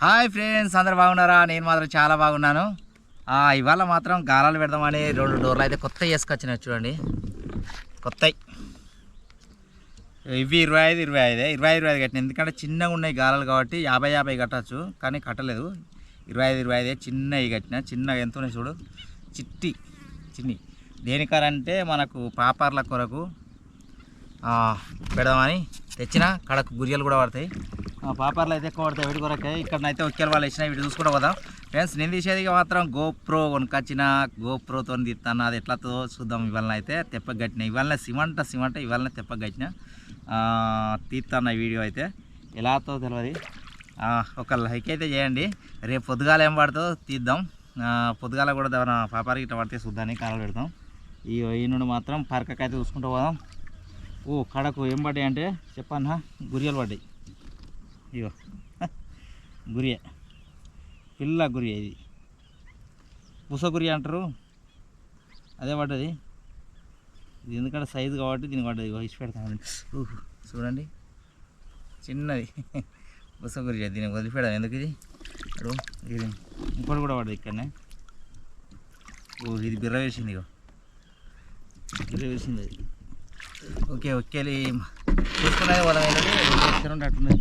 Hi friends, అందరు బాగున్నారా? నేను మాత్రం చాలా బాగున్నాను. ఇవాళ మాత్రం గాలాలు పెడదామని 2 డోర్లు అయితే కొత్తవి వేసుకొచ్చినాయి. చూడండి, కొత్తవి ఇవి 25 కట్టిన. ఎందుకంటే చిన్నగా ఉన్నాయి గాలాలు కాబట్టి 50 కట్టచ్చు, కానీ కట్టలేదు. 25 చిన్నవి కట్టిన. చిన్నగా ఎంత ఉన్నాయి చూడు, చిన్ని. దేనికరంటే మనకు పాపర్ల కొరకు పెడదామని తెచ్చిన. కడకు గురియలు కూడా పడతాయి. పాపర్లు అయితే ఎక్కువ పడతాయి. వీటి కొరకే ఇక్కడనైతే ఒక్కలు వాళ్ళు ఇచ్చిన. వీటి చూసుకుంటూ పోదాం ఫ్రెండ్స్. నేను తీసేది మాత్రం గోప్రో కొనుకొచ్చిన. గోప్రోతో తీస్తాను. అది ఎట్లాతో చూద్దాం. ఇవాళ అయితే తెప్పగట్టిన. ఇవాళ సిమెంట్ ఇవాళ తెప్పగట్టిన. తీస్తాను వీడియో అయితే ఎలాతో తెలియదు. ఒక లైక్ అయితే చేయండి. రేపు పొద్దుగాల ఏం పడుతుందో తీద్దాం. పొద్దుగాల కూడా పాపారికి ఇట్లా పడితే చూద్దాన్ని కాలు పెడతాం. ఈ నుండి మాత్రం పరకకైతే చూసుకుంటూ పోదాం. కడకు ఏం పడ్డాయి అంటే చెప్పన్నా, గురియలు పడ్డాయి. ఇగో గురియ, పిల్ల గురియ. ఇది పుస గురియ అంటారు. అదే పడ్డది. ఇది ఎందుకంటే సైజు కాబట్టి దీనికి పడ్డది. ఇచ్చి పెడతాను. చూడండి, చిన్నది పుస గురియ. దీనికి వదిలిపెడదాం. ఎందుకు ఇది ఇంకోటి కూడా పడ్డది ఇక్కడనే. ఇది బిర్ర వేసింది. ఇగో బిర్ర వేసింది అది. ఓకే చూసుకునేది వదలైనది అట్టున్నది.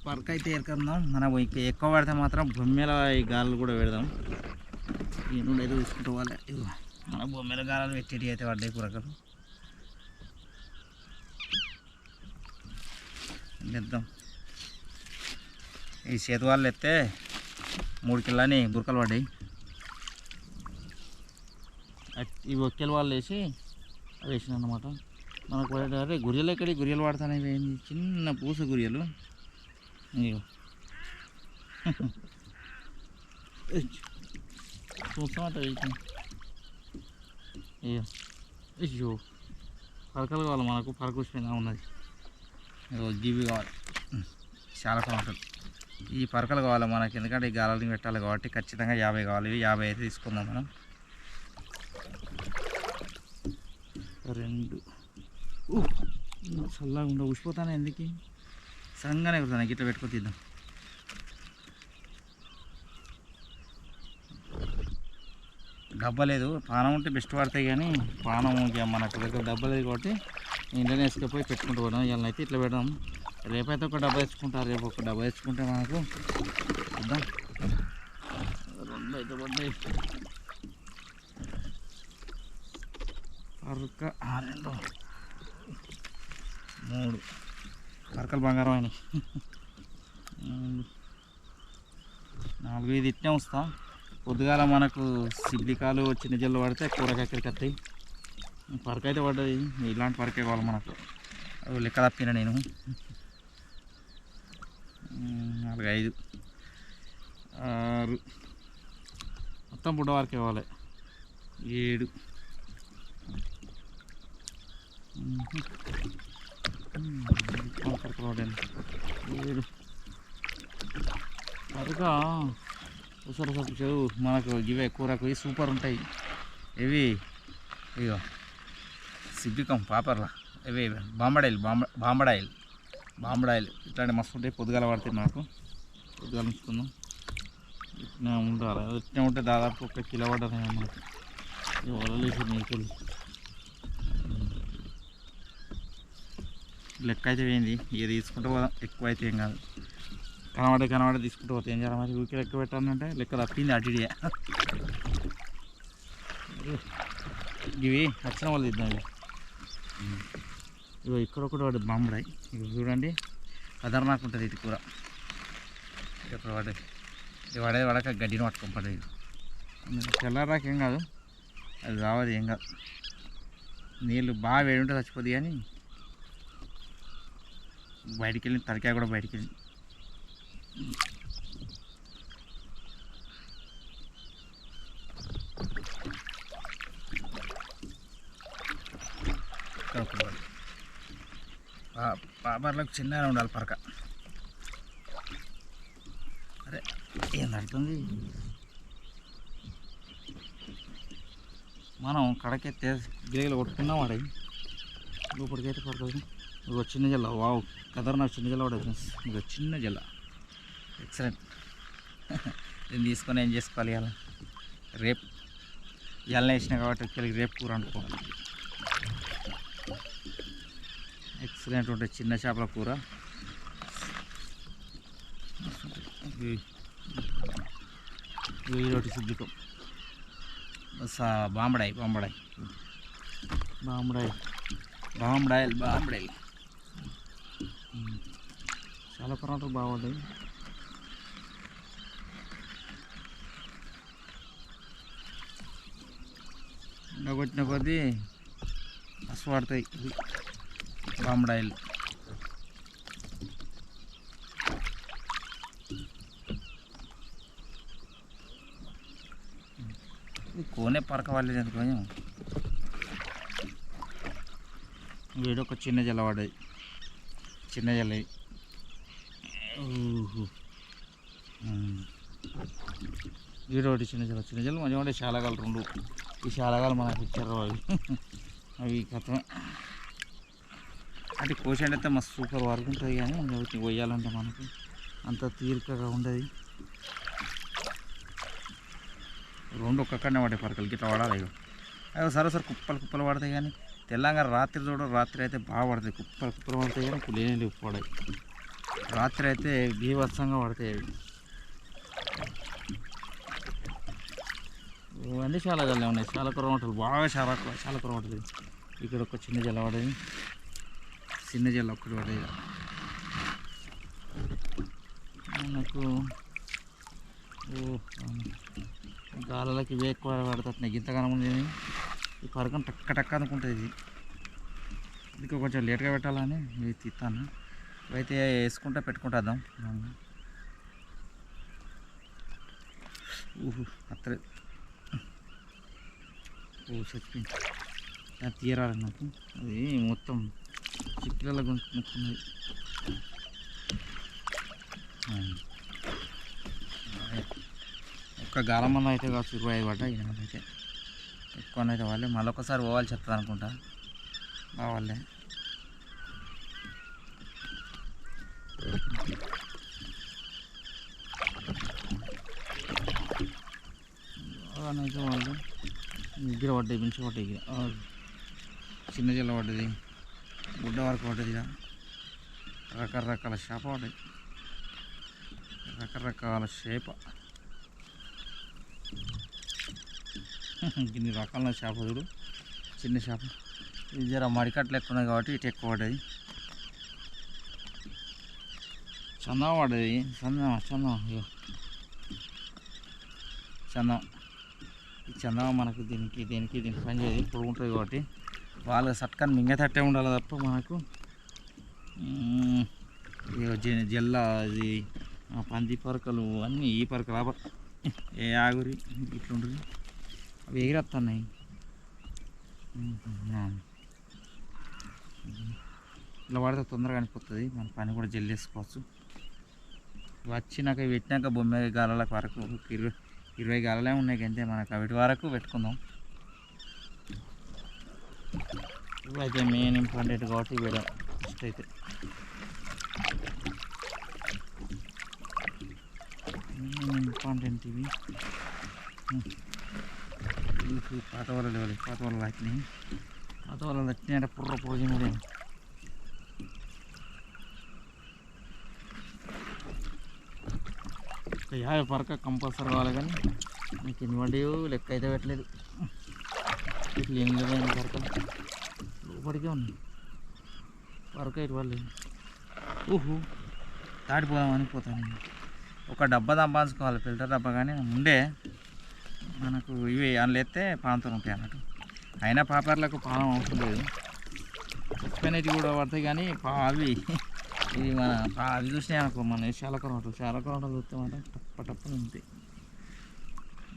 పరక అయితే ఎరకందాం. మనం ఎక్కువ పడితే మాత్రం బొమ్మెల ఈ గాలు కూడా పెడదాం. ఈ నుండి అయితే తీసుకుంటూ పోవాలి. మన బొమ్మెల గాలు పెట్టేటి అయితే పడ్డాయి పురకలు. తెద్దాం. ఈ చేతి వాళ్ళు ఎత్తే 3 కిలోని బురకలు పడ్డాయి. ఈ ఒక్కల వాళ్ళు వేసి వేసిన అన్నమాట. మనకు పడే గురియలు ఎక్కడి గురియలు వాడతానే. చిన్న పూస గురియలు. చూస్తామంట. అయ్యో పరకలు కావాలి మనకు. పరక వచ్చిపోయినా ఉన్నది. జీవి కావాలి. చాలా పరకలు. ఈ పరకలు కావాలి మనకి. ఎందుకంటే ఈ గాలని పెట్టాలి కాబట్టి ఖచ్చితంగా 50 కావాలి. 50 అయితే తీసుకుందాం మనం. 2 చల్లగా ఉండ ఉసిపోతానే. ఎందుకు సంగానే కుడతాను. గిట్ల పెట్టుకో తీద్దాం. డబ్బా లేదు. పానం ఉంటే బెస్ట్ పడతాయి, కానీ పానం మనకు దగ్గర డబ్బా లేదు కాబట్టి ఇంట్లోనే వేసుకపోయి పెట్టుకుంటూ పోవడం. ఇవాళ అయితే ఇట్లా పెడదాం. రేపైతే ఒక డబ్బా తెచ్చుకుంటారు. రేపు ఒక డబ్బా తెచ్చుకుంటే మనకు చూద్దాం. 2 అయితే పడ్డాయి. పరక 2 3 పరకలు బంగారం అయినాయి. 4 ఇది ఇట్నే వస్తా. పొద్దుగాల మనకు సిబ్లికాలు చిన్న జల్లు పడితే కూరకెక్కడికి వస్తాయి. పరక అయితే పడ్డది. ఇలాంటి పరకే కావాలి మనకు. లెక్క తప్పిన నేను. 4 5 6 మొత్తం బుడ్డ వరకే కావాలి. 7 పరక ఉసరు చెవు మనకు. ఇవే కూరకు సూపర్ ఉంటాయి. ఇవి ఇగో సిబ్బికం పాపర్లా. ఇవి బాంబడాయిల్ ఇట్లాంటి మస్తు ఉంటాయి. పొద్దుగాల పడతాయి మనకు. పొద్దుగాల ఉంచుకుందాం. ఇట్లా ఉండాలి. ఇట్లా ఉంటే దాదాపు 1 కిలో పడ్డది మనకు. వరలేసి నీకులు లెక్క అయితే పోయింది. ఇక తీసుకుంటూ పోదాం. ఎక్కువ అయితే ఏం కాదు. కనబడే తీసుకుంటూ పోతే ఏం చేయాలి మరి. ఊరికి లెక్క పెట్టాలంటే లెక్క తప్పింది. అడిడియా ఇవి వచ్చిన వాళ్ళు ఇద్దాం. ఇవి ఇక్కడ ఒకటి వాడు బాంబడాయి. ఇవి చూడండి, ఖతర్నాక్ ఉంటుంది ఇది కూర. ఇక్కడ వాడేది వాడక గడ్డిని పట్టుకొని పడేది. తెల్లారాక ఏం కాదు, అది రావదు, ఏం కాదు. నీళ్ళు బాగా వేడి ఉంటే చచ్చిపోద్ది. కానీ బయటికి వెళ్ళి తలకాయ కూడా బయటికి వెళ్ళి పాపర్లకు చిన్నగా ఉండాలి పరక. అరే ఏం నడుతుంది. మనం కడకెత్తే గిరిగలు కొట్టుకున్నాం. వాడే లోపలికైతే పడుతుంది. ఇక చిన్న జల్ల. వావ్, ఖతర్నాక్ చిన్న జల్ల పడేది. ఇక చిన్న జల్ల. ఎక్సలెంట్. దీన్ని తీసుకొని ఏం చేసుకోవాలి ఇవాళ రేపు ఇవాళ వేసినా కాబట్టి ఒక్కరికి రేపు కూర వండుకోవాలి. ఎక్సలెంట్ ఉంటుంది చిన్న చేపల కూర. వీడోటి సిద్ధికం బాంబడాయి బాంబడాయి బాంబడాయి బాంబడాయిలు బాంబడాయిలు చాలా పరాటలు బాగుంటాయి. కొట్టిన కొద్దీ అసలు పడతాయి బాంబడాయిలు. కోనే పరక వాళ్ళేది ఎందుకు కొంచెం వీడొక చిన్న జల్ల పడ్డది చిన్న జల్ల వీడొకటి చిన్న జల్ల మంచిగా ఉండే శాలగాలు రెండు. ఈ శాలగాలు మనకు ఇచ్చారు అవి అవి కథ అంటే కోసండి అయితే మస్తు సూపర్ వరకు ఉంటుంది. కానీ కొయ్యాలంటే మనకు అంత తీరికగా ఉండదు. రెండు ఒక్కడనే పడే పరకలు గిట్లా పడాలి. అవి సరే కుప్పలు కుప్పలు పడతాయి. కానీ తెలంగాణ రాత్రి చూడ రాత్రి అయితే బాగా పడతాయి. కుప్పలు కుప్పలు పడతాయి కానీ ఇప్పుడు లేని లేవు పడాయి. రాత్రి అయితే బీభత్సంగా పడతాయి అవి. అన్నీ చాలా జల్లే ఉన్నాయి. చాలా కూర ఉంటుంది బాగా చాలా కూర ఉంటుంది. ఇక్కడ ఒక చిన్న జల్ల పడేది చిన్న జల్ల ఒక్కటి పడేది మనకు. గాలలకి ఇవే ఎక్కువ పడుతున్నాయి. గింతగానం ఉంది ఈ పరకం టక్క టక్క అనుకుంటుంది. ఇది కొంచెం లేట్గా పెట్టాలని ఇవి తీస్తాను. ఇవైతే వేసుకుంటా పెట్టుకుంటాం. అత్తరే చచ్చిపోయింది అది తీరాలి నాకు. అది మొత్తం చిక్కులలో గుంటున్నది. ఒక్క గాలమన్న అయితే కావచ్చు 25 పడ్డా. అయితే ఎక్కువనైతే వాళ్ళే మళ్ళీ ఒకసారి పోవాలి చెప్తాను అనుకుంటా. బావాళ్ళే అయితే వాళ్ళు నిద్ర పడ్డాయి మంచిగా పడ్డాయి. చిన్న జల్ల పడ్డది గుడ్డ వరకు పడ్డది. రకరకాల చేప పడ్డాయి రకరకాల చేప. ఇన్ని రకాల చేప చూడు చిన్న చేప. ఇది జర మడికట్లు ఎక్కువ ఉన్నాయి కాబట్టి ఇటు ఎక్కువ పడ్డది. చందం పడ్డది చందం చందం. ఈ చందం మనకు దీనికి పని చేయదు. ఇప్పుడు ఉంటుంది కాబట్టి వాళ్ళకి సట్కాన్ని మింగేటట్టే ఉండాలి తప్ప మనకు జల్ల ఇది పంది పరకలు అన్నీ ఈ పరకలు ఏ ఆగురి ఇట్లుంటుంది. అవి ఎగిరేస్తున్నాయి. ఇలా పడితే తొందరగా అనిపోతుంది. మన పని కూడా జల్లి వేసుకోవచ్చు. వచ్చినాక పెట్టినాక బొమ్మ గాలలకు వరకు 20 గాలలే ఉన్నాయి. అంతే మనకు అవిటి వరకు పెట్టుకుందాం. ఇవైతే మెయిన్ ఇంపార్టెంట్ కాబట్టి వీడ ఫస్ట్ అయితే ఇంపార్టెంట్ ఇవి. పాత వలలు వచ్చినాయి. పాత వలలు వచ్చినాయి అంటే పుర్ర పోజి కూడా ఒక 50 పరక కంపల్సరీ కావాలి. కానీ మీకు ఎన్ని పడ్డాయో లెక్క అయితే పెట్టలేదు. ఇట్లా ఏం లేవు పరకలు లోపలికే ఉన్నాయి. పరక ఇటు పడలేదు. దాటిపోదామని పోతాను. ఒక డబ్బా సంపాదించుకోవాలి ఫిల్టర్ డబ్బా. కానీ ముందే మనకు ఇవి అందులో ఎత్తే పానంతో ఉంటాయి అన్నట్టు. అయినా పాపర్లకు పానం అవసరం లేదు. ఉప్పెనటి కూడా పడతాయి. కానీ అవి ఇవి మన అవి చూసినాయి అనుకో మన చాలా కరోటలు చూస్తే మాట టప్పని ఉంటాయి.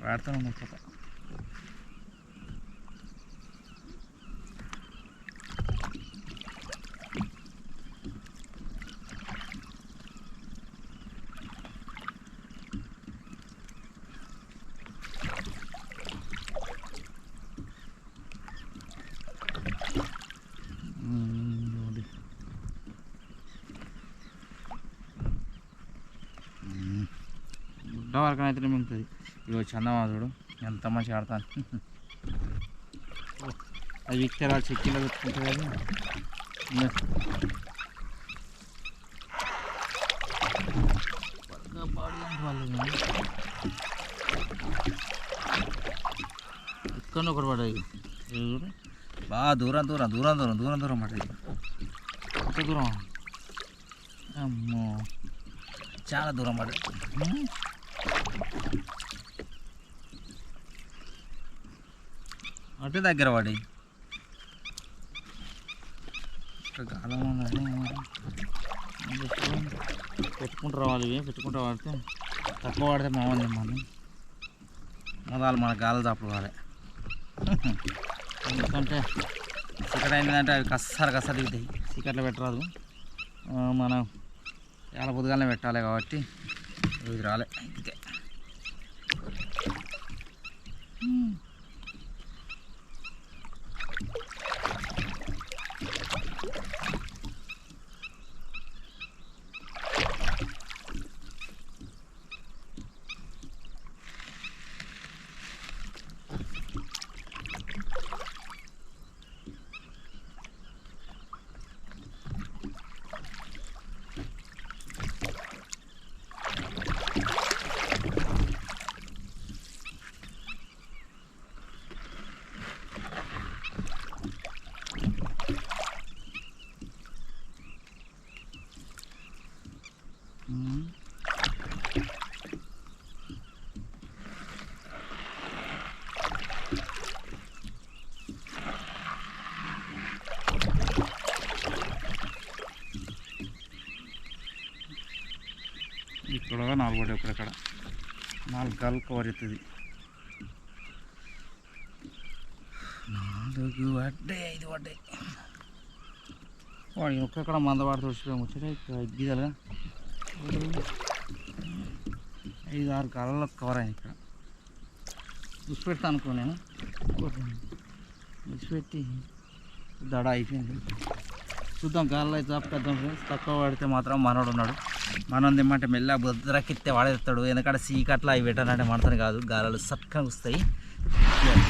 వాడుతూనే ఉన్నాయి కథ. గుడ్డ గుడ్డ వరకు అయితే మిగులుతుంది. ఇగో చందమా చూడు ఎంత మంచిగా ఆడతాను. అది విక్తరా చెక్కీలో పెట్టుకుంటుంది. ఎక్కడ ఒకటి పడ్డాయి బాగా దూరం దూరం దూరం దూరం దూరం దూరం పడ్డది. ఎంత దూరం అమ్మో చాలా దూరం పడ్డది. అటే దగ్గర పడి గాలం ఉందని పెట్టుకుంటూ రావాలి. ఇవి పెట్టుకుంటూ వాడితే తక్కువ వాడితే బాగుంది. మొదలు మన గాలి చాపుకోవాలి. ఎందుకంటే చికెట్ అయిందంటే అవి కస్సారు దిగుతాయి. చికెట్లో పెట్టరాదు, మనం చాలా పొద్దుగానే పెట్టాలి కాబట్టి ఇది రాలే. ఇంతే ఇక్కడ 4 పడ్డాయి. ఇక్కడ 4 గాలు కవర్ అవుతుంది. 4 పడ్డాయి, 5 పడ్డాయి. వాడి ఒక్కడ మందవాడు చూసిపోయి వచ్చాడు. గీదలుగా 5-6 గాలలో కవర్ అయ్యాయి. ఇక్కడ విడిచిపెడతా అనుకో నేను విడిచిపెట్టి దడ అయిపోయింది. చూద్దాం గాల్లో అయితే చాపుకొద్దాం ఫ్రెండ్స్. తక్కువ పడితే మాత్రం మనోడు ఉన్నాడు. మనం తెమ్మంటే మెల్ల బుద్రకిస్తే వాడేస్తాడు. ఎందుకంటే సీకట్లా అవి పెట్టాలంటే మనతోనే కాదు, గాలాలు సక్కగా వస్తాయి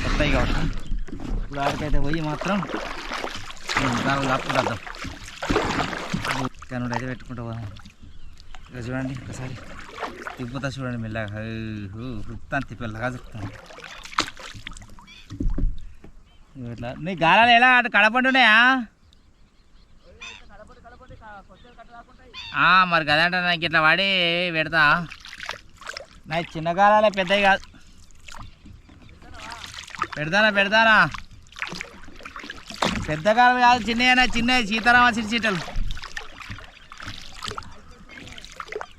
వస్తాయి కాబట్టి ఇప్పుడు ఆడికైతే పోయి మాత్రం గాలు చాపుకొద్దాం. కనుడు అయితే పెట్టుకుంటా పోదాం. ఇక చూడండి ఒకసారి తిప్పుతా చూడండి మెల్లగా వృత్తాను తిప్పేలాగా చెప్తాను. ఇట్లా నీ గాలాలు ఎలా అటు కడపండున్నాయా? మరి కదంటే నాకు ఇట్లా వాడి పెడతా. నాకు చిన్న గాలాలే పెద్దవి కాదు. పెడతానా పెద్ద గాలాలు కాదు, చిన్నవి సీతారామ సిరిసిట్టలు.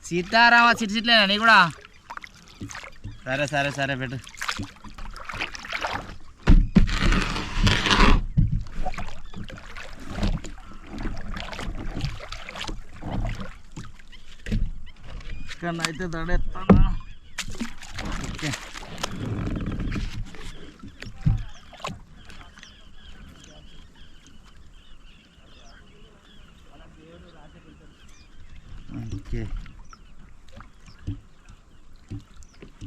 సీతారామ సిరిసిట్లేనా నీ కూడా? సరే పెట్టు. ఇక్కడ అయితే దడేస్తానా? ఓకే ఓకే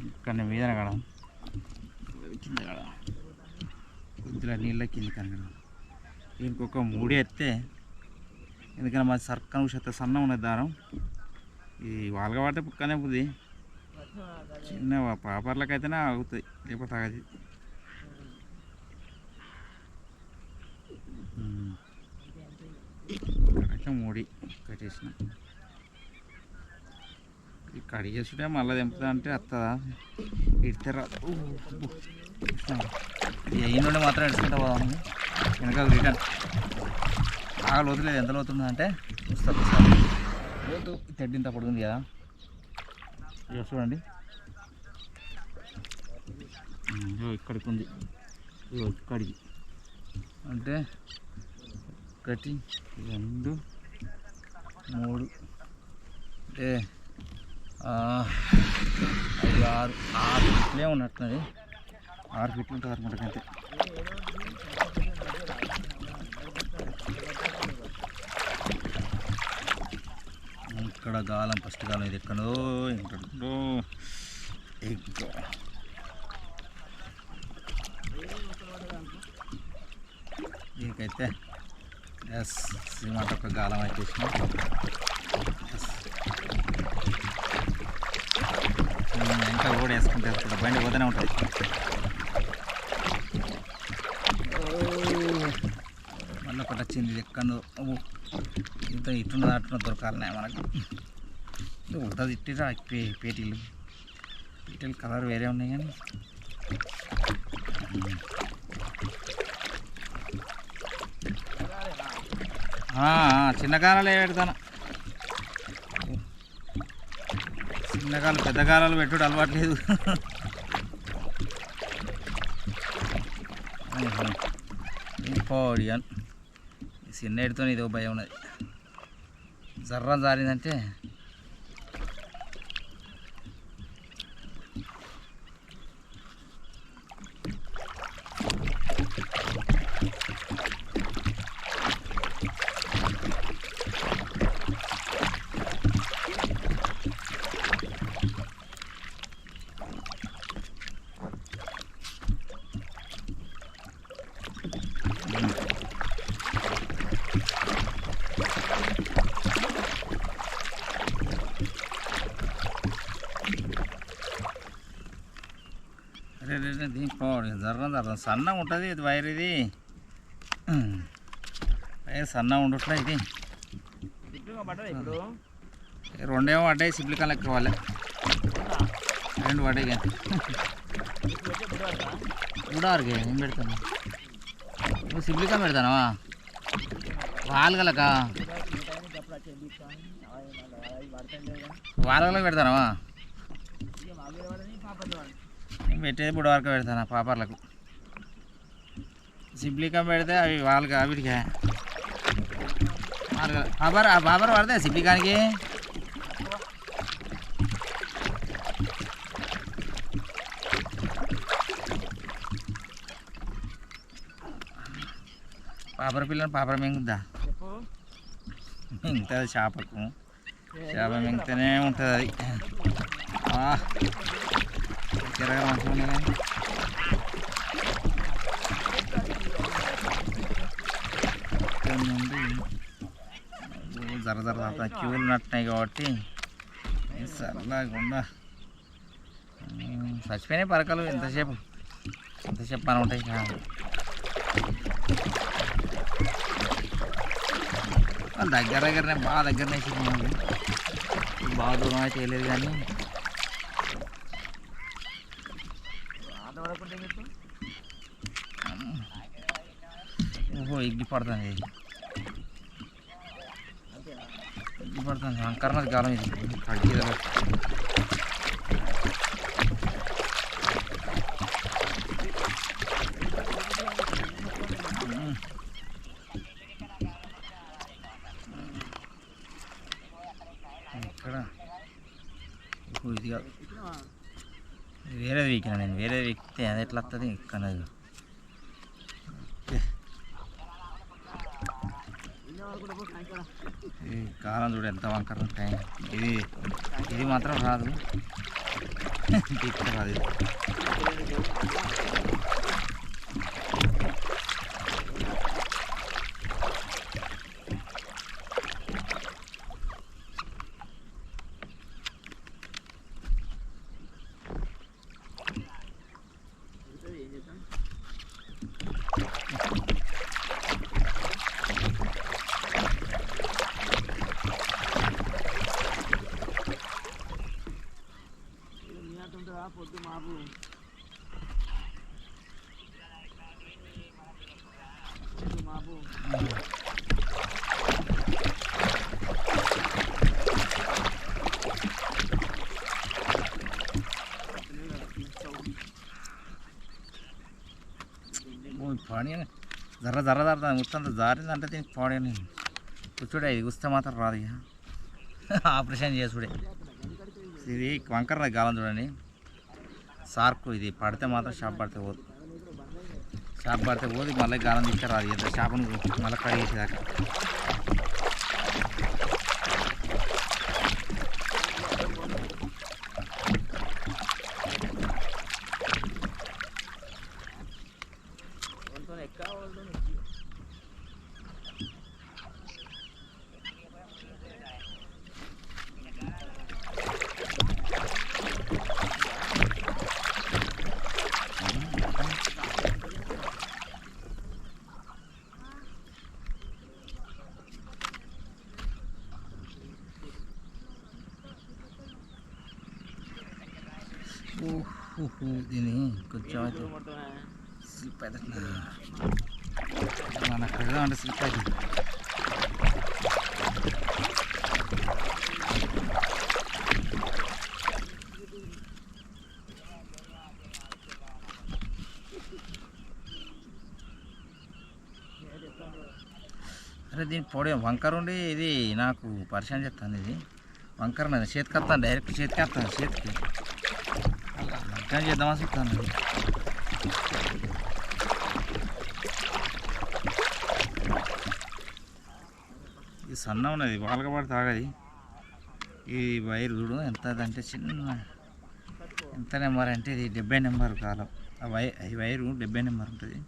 ఇక్కడ మీద కడ కింద కడ కొద్దిగా నీళ్ళ కింద కనగడ ఇంకొక 3 ఎత్తే. ఎందుకంటే మాది సర్కం శాతం సన్నం ఉన్నది దారం. ఈ వాళ్ళగా పడితే పుక్కనే పోతుంది. చిన్న పాపర్లకైతేనే ఆగుతాయి, లేకపోతే ఆగది. అట్లా 3 కట్టేసిన. ఈ కడిగేసుడే మళ్ళీ తెంపుతా అంటే వస్తుందా? ఇడితే రాదు. అయిన నుండి మాత్రం ఎడుచుకుంటా పోదాము. వెనక రిటర్న్ బాగా లోతులేదు. ఎంత లోతుందా అంటే వస్తుంది సార్. లోతు తెడ్డింత పడుతుంది కదా. ఇక చూడండి ఇక్కడికి ఉంది. ఇక్కడికి అంటే 1 2 3 అంటే 5 6 ఫీట్లే ఉన్నట్టున్నది. 6 ఫీట్లు ఉంటుంది అనుకుంటా అంతే. ఇక్కడ గాలం ఫస్ట్ గాలం ఇది ఎక్కడో ఎగ్ దీనికైతే ఎస్ సిమెంట్ ఒక గాలం వచ్చేసిన ఇంకా కూడా వేసుకుంటే బండి పోతూనే ఉంటుంది. మళ్ళీ ఒకటి వచ్చింది ఎక్కడో ఇంత ఇట్టున్న అట్టున్న దొరకాలనే మనకు. ఉంటుంది ఇట్టిరా పేటీలు కలర్ వేరే ఉన్నాయి కానీ చిన్న కాలాలే పెడతాను. చిన్న కాలం పెద్ద కాలాలు పెట్టుడు అలవాటు లేదు. ఇంకోడియన్ చిన్న ఎడుతో ఇదో భయం ఉన్నది. జర్రం జారిందంటే దీనికి జర్రం సన్నగా ఉంటుంది. ఇది వైర్, ఇది వైర్ సన్నగా ఉండట్లే. ఇది రెండేమో పడ్డాయి, సిప్లికాన్ లెక్క వాళ్ళే 2 పడ్డాయి. కానీ చూడారుగా ఏం పెడతాను, నువ్వు సిప్లికాన్ పెడతానవా వాళ్ళగలక వాళ్ళగలకు పెడతానవా? పెట్టేది బుడవరకు పెడతాను పాపర్లకు. సిప్లికం పెడితే అవి వాళ్ళకి వీటికి పాపర్ పడతాయి సిప్లికానికి. పాపర పిల్లని పాపర మింగుద్దా? మింగుతుంది చేపకు. చేప మింగితేనే ఉంటుంది అది. తిరగా మంచిగా కానీ జర క్యూలు నట్టున్నాయి కాబట్టి సరదాగుండా చచ్చిపోయినాయి పరకలు. ఎంతసేపు పని ఉంటాయి. దగ్గరనే బాగా దగ్గరనే బాగా దూరం అయితే చేయలేదు కానీ ఓహో ఎగ్గి పడుతుంది. ఎగ్గి పడుతుంది అంకరన్నది కాలం ఇది కడికి. ఇక్కడ ఇది కాదు, వేరేది వీకినా నేను. వేరేది వీకితే అది ఎట్లా వస్తుంది ఇక్కడ. ఈ కాలం చూడు ఎంత వంకర ఉంటాయి. ఇది మాత్రం రాదు, రాదు. పొద్దు మాపు పాడి జర్ర మొత్తం జారిందంటే దీనికి పాడి కూర్చోడే. ఇది కూస్తే మాత్రం రాదు, ఇక ఆపరేషన్ చేసుడే. ఇది వంకర గాలం చూడండి, సార్కు. ఇది పడితే మాత్రం షాప్ పడితే పోదు మళ్ళీ గాలం తీస్తే రాదు. ఎంత షాపును మళ్ళీ కడిగేసేదాకా. దీన్ని కొంచెం అయితే స్లిప్ అవుతుంది మనకు అంటే స్లిప్ అవుతుంది. అరే దీని పొడి వంకర ఉండి ఇది నాకు పరిచయం చెప్తాను. ఇది వంకర మీద చేతికి వస్తాను, డైరెక్ట్ చేతికి వస్తాను. చేతికి లగ్నం చేద్దామని చెప్తాను. ఇది సన్న ఉన్నది, వాళ్ళగా పడితే ఆగది. ఈ వైర్ చూడు ఎంత అంటే చిన్న, ఎంత నెంబర్ అంటే ఇది 70 నెంబర్ కాలం. ఈ వైరు 70 నెంబర్ ఉంటుంది.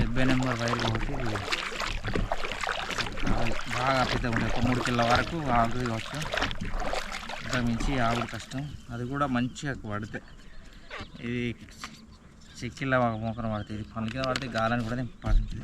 70 నెంబర్ వైర్ కాబట్టి బాగా పెద్దగా ఉంటుంది. ఒక 3 కిలో వరకు ఆగుతుంది కావచ్చు. ఇంకా మించి ఆగుడు కష్టం. అది కూడా మంచిగా పడితే ఇది చెక్కిళ్ళ మోకన పడుతుంది. ఇది పనుల కింద పడితే గాలని కూడా ఇంపార్టెంట్.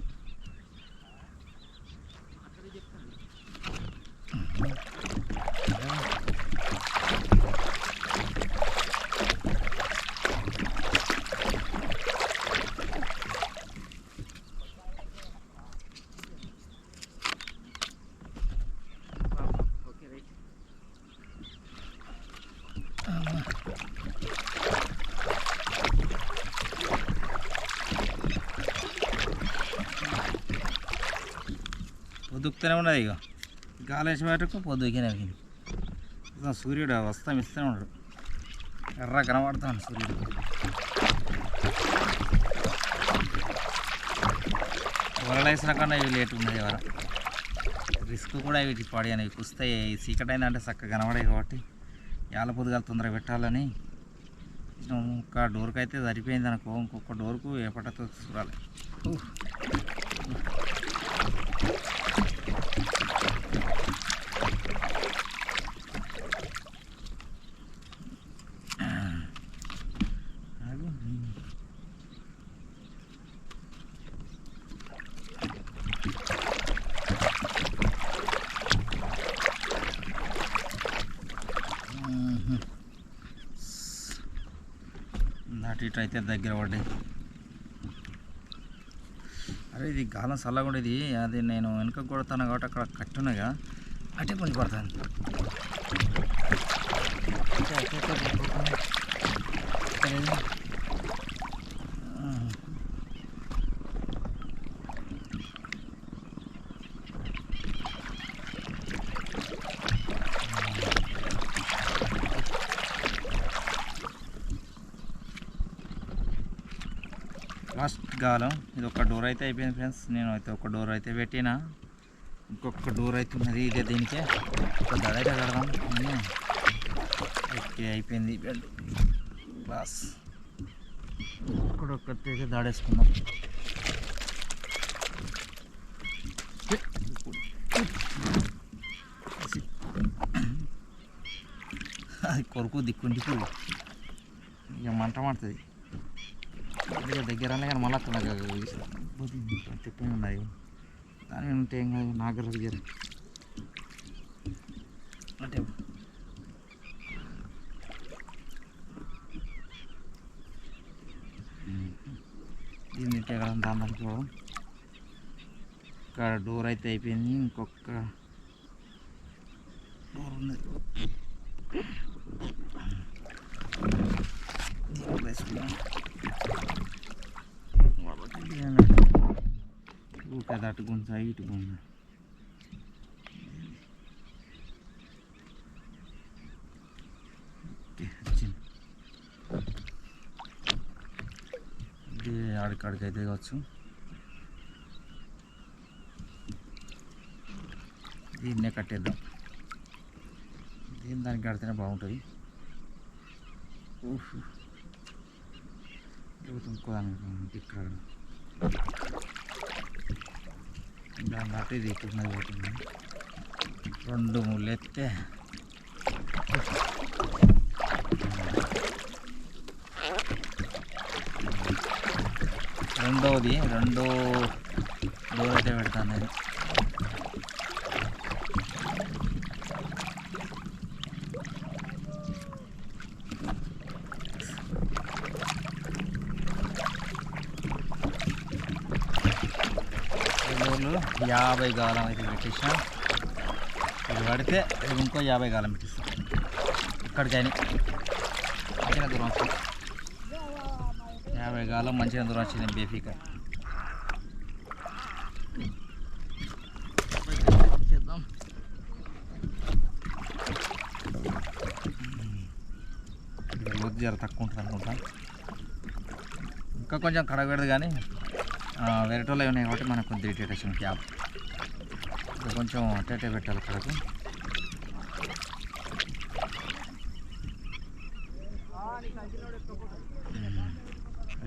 పొద్దుకుతూనే ఉన్నది. ఇక గాలేసి బయటకు పొద్దుకినే సూర్యుడు వస్తాం ఇస్తూనే ఉన్నాడు. ఎర్ర కనబడతాను సూర్యుడు. వరలేసిన కన్నా ఇవి లేట్ ఉన్నది. ఎవరు రిస్క్ కూడా వీటి పాడి అనేవి కుస్తాయి. చీకటి అయిందంటే చక్కగా కనబడాయి కాబట్టి యాల పొద్దుగాలు తొందరగా పెట్టాలని ఒక డోర్కి అయితే సరిపోయింది అనుకో. ఇంకొక డోర్కు ఏ పట్టతో చూడాలి. అటు ఇటు అయితే దగ్గర పడ్డాయి. అరే ఇది గాలం చల్లగా ఉండేది. అది నేను వెనుక కొడతాను కాబట్టి అక్కడ కట్టున్నాగా అటే కొంచెం పడతాను. లాస్ట్ గాలం ఇది ఒక డోర్ అయితే అయిపోయింది ఫ్రెండ్స్. నేను అయితే ఒక డోర్ అయితే పెట్టినా, ఇంకొక డోర్ అయితే ఉన్నది. ఇదే దీనికే ఒక దడ అయితే కడదాం. ఓకే అయిపోయింది బెడ్ క్లాస్. ఇక్కడొక్కటి అయితే దాడేసుకుందాం. అది కొరకు దిక్కుండి పురుగు ఇక మంట పడుతుంది. దగ్గర కానీ మళ్ళీ అక్కడ చెప్పి ఉన్నాయి. దాని ఉంటే ఏం కాదు. నాగర దగ్గర అంటే దీన్ని తెగడం దాని అనుకోవడం. ఇక్కడ డోర్ అయితే అయిపోయింది. ఇంకొక డోర్ ఉన్నది. వేసుకున్నాం. ఊక అటుకుంటా ఇటుకుంటా. వచ్చింది ఇది ఆడికాడికి అయితే కావచ్చు. దీన్నే కట్టేద్దాం. దీన్ని దానికి కడితేనే బాగుంటుంది. ఇంకో దానికి ఇక్కడ దాన్ని బట్టి ఇది ఎక్కున్నది పోతుంది. 2 ముళ్ళు ఎత్తే రెండో డోర్ అయితే పెడతాను నేను. 50 గాలం అయితే పెట్టేసిన. ఇది పడితే ఇంకో 50 గాలం పెట్టిస్తాం. ఇక్కడికైనా మంచిగా దూరం వచ్చింది, 50 గాలం మంచిగా దూరం వచ్చింది బేఫీగా. చేద్దాం. లోతు జర తక్కువ ఉంటుంది అనుకుంటా, ఇంకా కొంచెం కడగబెడదు కానీ వేరేటోళ్ళు ఉన్నాయి కాబట్టి మనకు కొంచెం ఇరిటేషన్ క్యాప్ ఇంకా కొంచెం అట్టే పెట్టాలి కడకు.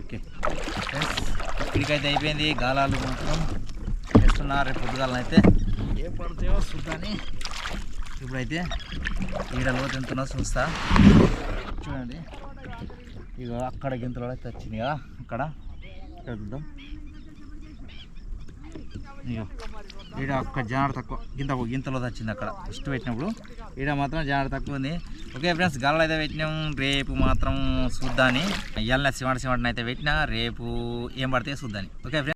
ఓకే ఇక్కడికైతే అయిపోయింది. గాలాలు మాత్రం వేస్తున్నా, రేపు పొద్దుగాలనైతే ఏం పడతాయో చూద్దాని. ఇప్పుడైతే ఈడ లోతు ఎంతనో చూస్తా. చూడండి ఇక అక్కడ గింతలో అయితే వచ్చింది కదా, ఇక్కడ చూద్దాం. ఇక ఈడ అక్కడ జానర్ తక్కువ, గింతలో వచ్చింది అక్కడ ఫస్ట్ పెట్టినప్పుడు. ఈడ మాత్రం జానర్ తక్కువ ఉంది. ఓకే ఫ్రెండ్స్, గాలలో అయితే పెట్టినాం. రేపు మాత్రం చూద్దాని. ఇవాళ సిమెంట్ అయితే పెట్టినా, రేపు ఏం పడితే చూద్దాని. Okay friends.